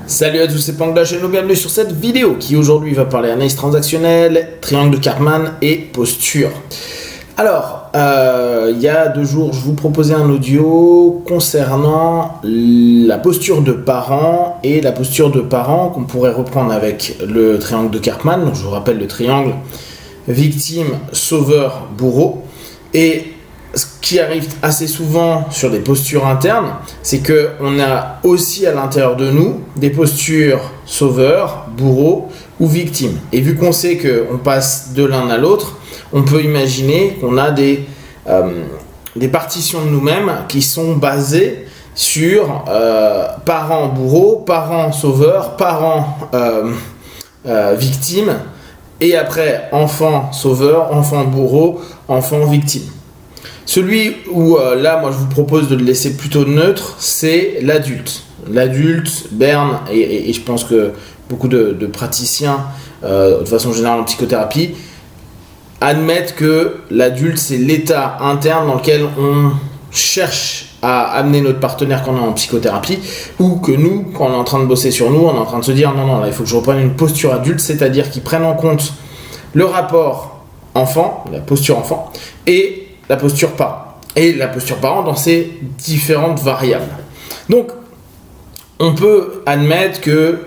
Salut à tous, c'est Pang de la chaîne, bienvenue sur cette vidéo qui aujourd'hui va parler analyse transactionnelle, triangle de Karpman et posture. Alors, il y a 2 jours, je vous proposais un audio concernant la posture de parent et la posture de parent qu'on pourrait reprendre avec le triangle de Karpman. Donc, je vous rappelle le triangle victime, sauveur, bourreau. Et ce qui arrive assez souvent sur des postures internes, c'est qu'on a aussi à l'intérieur de nous des postures sauveur, bourreau ou victime. Et vu qu'on sait qu'on passe de l'un à l'autre, on peut imaginer qu'on a des partitions de nous-mêmes qui sont basées sur parents bourreau, parents sauveur, parents victime, et après enfant sauveur, enfant bourreau, enfant victime. Celui où là, moi, je vous propose de le laisser plutôt neutre, c'est l'adulte. L'adulte, Berne, et je pense que beaucoup de praticiens, de façon générale en psychothérapie, admettent que l'adulte, c'est l'état interne dans lequel on cherche à amener notre partenaire quand on est en psychothérapie, ou que nous, quand on est en train de bosser sur nous, on est en train de se dire non, là, il faut que je reprenne une posture adulte, c'est-à-dire qu'ils prennent en compte le rapport enfant, la posture enfant, et la posture parent. Et la posture parent dans ses différentes variables. Donc, on peut admettre que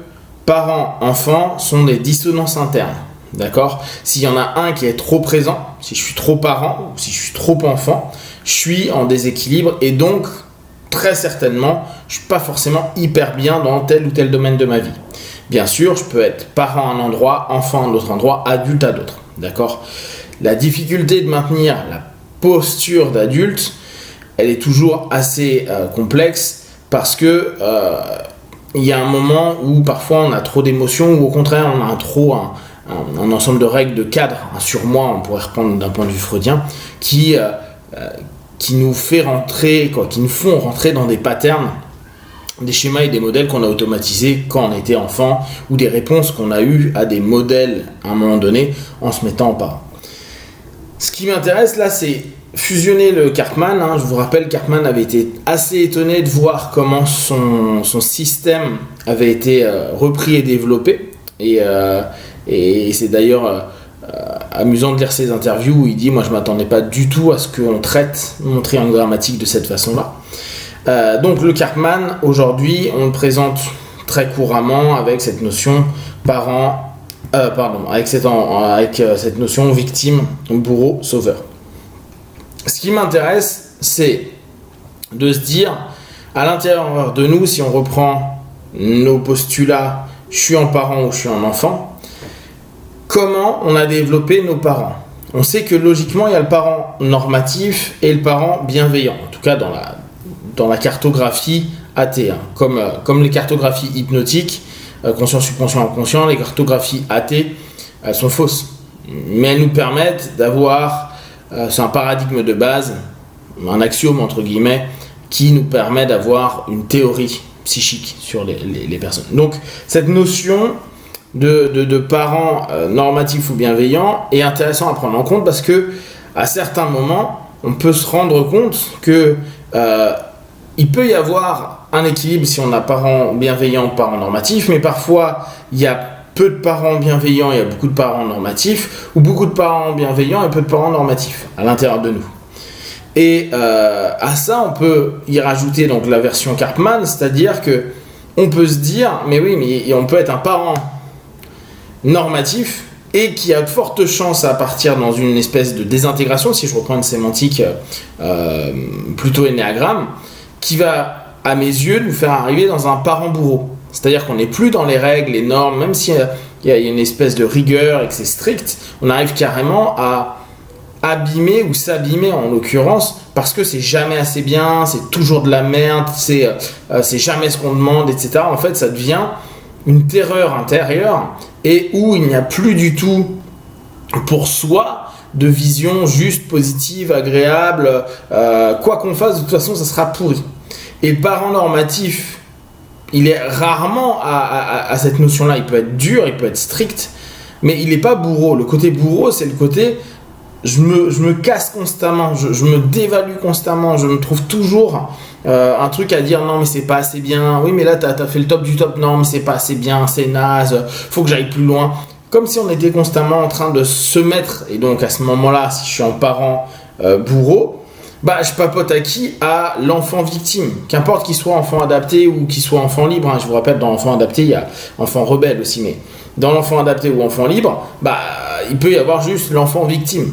parent-enfant sont des dissonances internes. D'accord ? S'il y en a un qui est trop présent, si je suis trop parent ou si je suis trop enfant, je suis en déséquilibre et donc, très certainement, je ne suis pas forcément hyper bien dans tel ou tel domaine de ma vie. Bien sûr, je peux être parent à un endroit, enfant à un autre endroit, adulte à d'autres. D'accord ? La difficulté de maintenir la posture d'adulte, elle est toujours assez complexe parce que il y a un moment où parfois on a trop d'émotions ou au contraire on a un ensemble de règles, de cadres, un surmoi, on pourrait reprendre d'un point de vue freudien, qui nous fait rentrer, qui nous font rentrer dans des patterns, des schémas et des modèles qu'on a automatisés quand on était enfant ou des réponses qu'on a eues à des modèles à un moment donné en se mettant en parent. Ce qui m'intéresse là, c'est fusionner le Karpman. Je vous rappelle, Karpman avait été assez étonné de voir comment son système avait été repris et développé. Et c'est d'ailleurs amusant de lire ses interviews où il dit « Moi, je ne m'attendais pas du tout à ce qu'on traite mon triangle grammatique de cette façon-là. » Donc le Karpman, aujourd'hui, on le présente très couramment avec cette notion parent, avec cette notion victime, bourreau, sauveur. Ce qui m'intéresse, c'est de se dire, à l'intérieur de nous, si on reprend nos postulats, je suis en parent ou je suis en enfant, comment on a développé nos parents. On sait que logiquement, il y a le parent normatif et le parent bienveillant, en tout cas dans la cartographie AT, comme les cartographies hypnotiques, conscient, subconscient, inconscient, les cartographies AT, elles sont fausses. Mais elles nous permettent d'avoir, c'est un paradigme de base, un axiome entre guillemets, qui nous permet d'avoir une théorie psychique sur les personnes. Donc, cette notion de parent normatif ou bienveillant est intéressant à prendre en compte parce que, à certains moments, on peut se rendre compte que il peut y avoir un équilibre si on a parents bienveillants, parents normatifs, mais parfois il y a peu de parents bienveillants, il y a beaucoup de parents normatifs, ou beaucoup de parents bienveillants et peu de parents normatifs à l'intérieur de nous. Et à ça, on peut y rajouter donc la version Karpman, c'est-à-dire que on peut se dire, mais oui, mais on peut être un parent normatif et qui a de fortes chances à partir dans une espèce de désintégration, si je reprends une sémantique plutôt énéagramme, qui va, à mes yeux, nous faire arriver dans un parent bourreau. C'est-à-dire qu'on n'est plus dans les règles, les normes, même s'il y a une espèce de rigueur et que c'est strict, on arrive carrément à abîmer ou s'abîmer en l'occurrence, parce que c'est jamais assez bien, c'est toujours de la merde, c'est jamais ce qu'on demande, etc. En fait, ça devient une terreur intérieure et où il n'y a plus du tout pour soi de vision juste, positive, agréable, quoi qu'on fasse, de toute façon, ça sera pourri. Et le parent normatif, il est rarement à cette notion-là. Il peut être dur, il peut être strict, mais il n'est pas bourreau. Le côté bourreau, c'est le côté je me casse constamment, je me dévalue constamment, je me trouve toujours un truc à dire non mais c'est pas assez bien, oui mais là t'as fait le top du top, non mais c'est pas assez bien, c'est naze, faut que j'aille plus loin. Comme si on était constamment en train de se mettre, et donc à ce moment-là, si je suis un parent bourreau, bah je papote à qui? À l'enfant victime. Qu'importe qu'il soit enfant adapté ou qu'il soit enfant libre, hein. Je vous rappelle, dans l'enfant adapté, il y a enfant rebelle aussi, mais dans l'enfant adapté ou enfant libre, bah il peut y avoir juste l'enfant victime.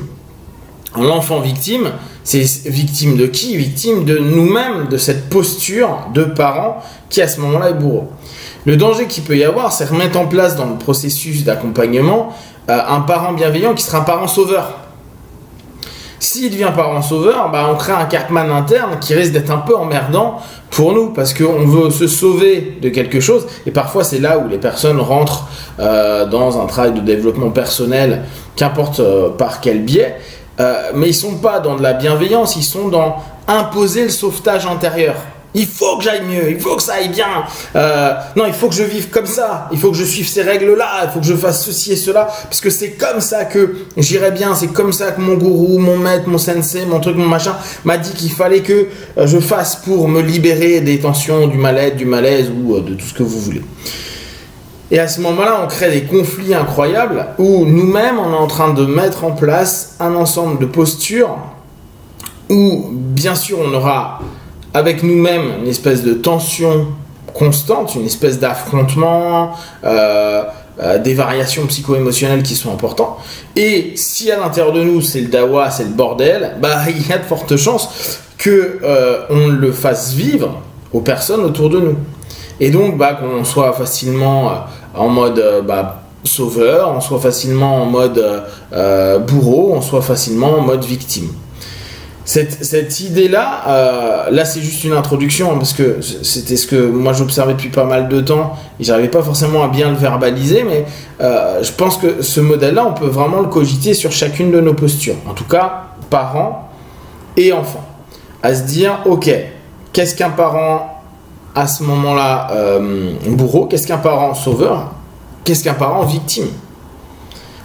L'enfant victime, c'est victime de qui? Victime de nous-mêmes, de cette posture de parent qui à ce moment-là est bourreau. Le danger qu'il peut y avoir, c'est remettre en place dans le processus d'accompagnement un parent bienveillant qui sera un parent sauveur. S'il devient parent sauveur, bah on crée un Cartman interne qui risque d'être un peu emmerdant pour nous parce qu'on veut se sauver de quelque chose et parfois c'est là où les personnes rentrent dans un travail de développement personnel, qu'importe par quel biais, mais ils sont pas dans de la bienveillance, ils sont dans imposer le sauvetage intérieur. Il faut que j'aille mieux, il faut que ça aille bien. Non, il faut que je vive comme ça. Il faut que je suive ces règles-là. Il faut que je fasse ceci et cela. Parce que c'est comme ça que j'irai bien. C'est comme ça que mon gourou, mon maître, mon sensei, mon truc, mon machin m'a dit qu'il fallait que je fasse pour me libérer des tensions, du mal-être, du malaise ou de tout ce que vous voulez. Et à ce moment-là, on crée des conflits incroyables où nous-mêmes, on est en train de mettre en place un ensemble de postures où, bien sûr, on aura avec nous-mêmes une espèce de tension constante, une espèce d'affrontement, des variations psycho-émotionnelles qui sont importantes. Et si à l'intérieur de nous, c'est le dawa, c'est le bordel, bah, il y a de fortes chances qu'on le fasse vivre aux personnes autour de nous. Et donc, bah, qu'on soit facilement en mode sauveur, on soit facilement en mode bourreau, on soit facilement en mode victime. Cette idée-là, là c'est juste une introduction parce que c'était ce que moi j'observais depuis pas mal de temps et j'arrivais pas forcément à bien le verbaliser, mais je pense que ce modèle-là, on peut vraiment le cogiter sur chacune de nos postures. En tout cas, parents et enfants. À se dire, ok, qu'est-ce qu'un parent à ce moment-là bourreau? Qu'est-ce qu'un parent sauveur? Qu'est-ce qu'un parent victime?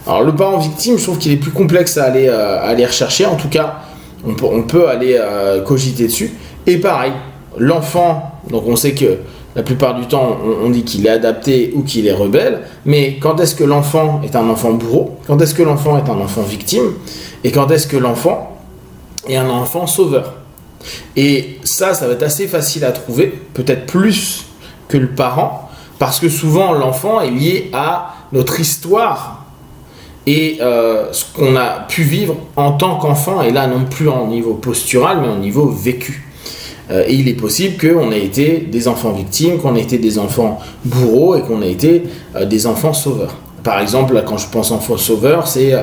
Alors le parent victime, je trouve qu'il est plus complexe à aller rechercher, en tout cas. On peut aller cogiter dessus. Et pareil, l'enfant, donc on sait que la plupart du temps, on dit qu'il est adapté ou qu'il est rebelle, mais quand est-ce que l'enfant est un enfant bourreau? Quand est-ce que l'enfant est un enfant victime? Et quand est-ce que l'enfant est un enfant sauveur? Et ça va être assez facile à trouver, peut-être plus que le parent, parce que souvent l'enfant est lié à notre histoire et ce qu'on a pu vivre en tant qu'enfant, et là non plus en niveau postural, mais en niveau vécu. Et il est possible qu'on ait été des enfants victimes, qu'on ait été des enfants bourreaux et qu'on ait été des enfants sauveurs. Par exemple, là, quand je pense enfant sauveur, c'est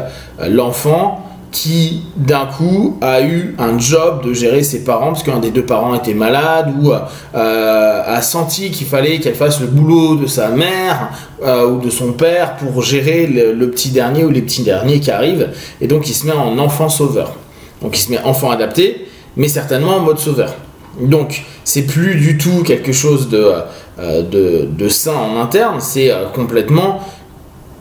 l'enfant qui d'un coup a eu un job de gérer ses parents parce qu'un des deux parents était malade ou a senti qu'il fallait qu'elle fasse le boulot de sa mère ou de son père pour gérer le petit dernier ou les petits derniers qui arrivent, et donc il se met en enfant sauveur. Donc il se met enfant adapté, mais certainement en mode sauveur. Donc c'est plus du tout quelque chose de sain en interne, c'est complètement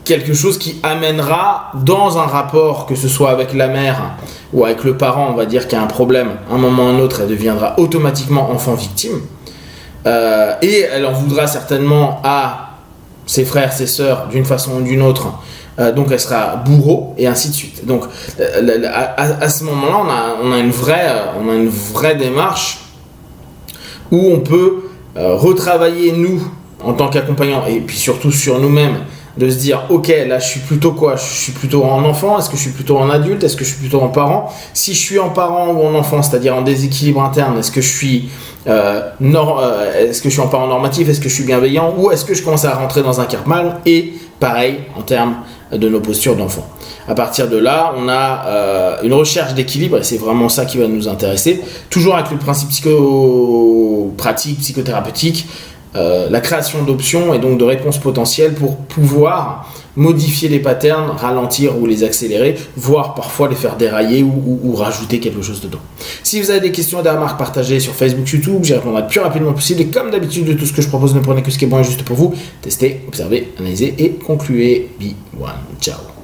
quelque chose qui amènera dans un rapport, que ce soit avec la mère ou avec le parent, on va dire qu'il y a un problème, à un moment ou à un autre, elle deviendra automatiquement enfant victime. Et elle en voudra certainement à ses frères, ses sœurs, d'une façon ou d'une autre. Donc elle sera bourreau, et ainsi de suite. Donc à ce moment-là, on a une vraie démarche où on peut retravailler nous, en tant qu'accompagnants, et puis surtout sur nous-mêmes, de se dire, ok, là je suis plutôt quoi? Je suis plutôt en enfant? Est-ce que je suis plutôt en adulte? Est-ce que je suis plutôt en parent? Si je suis en parent ou en enfant, c'est-à-dire en déséquilibre interne, est-ce que je suis en parent normatif? Est-ce que je suis bienveillant? Ou est-ce que je commence à rentrer dans un Karpman? Et pareil en termes de nos postures d'enfant. À partir de là, on a une recherche d'équilibre, et c'est vraiment ça qui va nous intéresser, toujours avec le principe pratique, psychothérapeutique, la création d'options et donc de réponses potentielles pour pouvoir modifier les patterns, ralentir ou les accélérer, voire parfois les faire dérailler ou rajouter quelque chose dedans. Si vous avez des questions et des remarques, partagées sur Facebook, YouTube, j'y répondrai le plus rapidement possible. Et comme d'habitude, de tout ce que je propose, ne prenez que ce qui est bon et juste pour vous. Testez, observez, analysez et concluez. Be one. Ciao.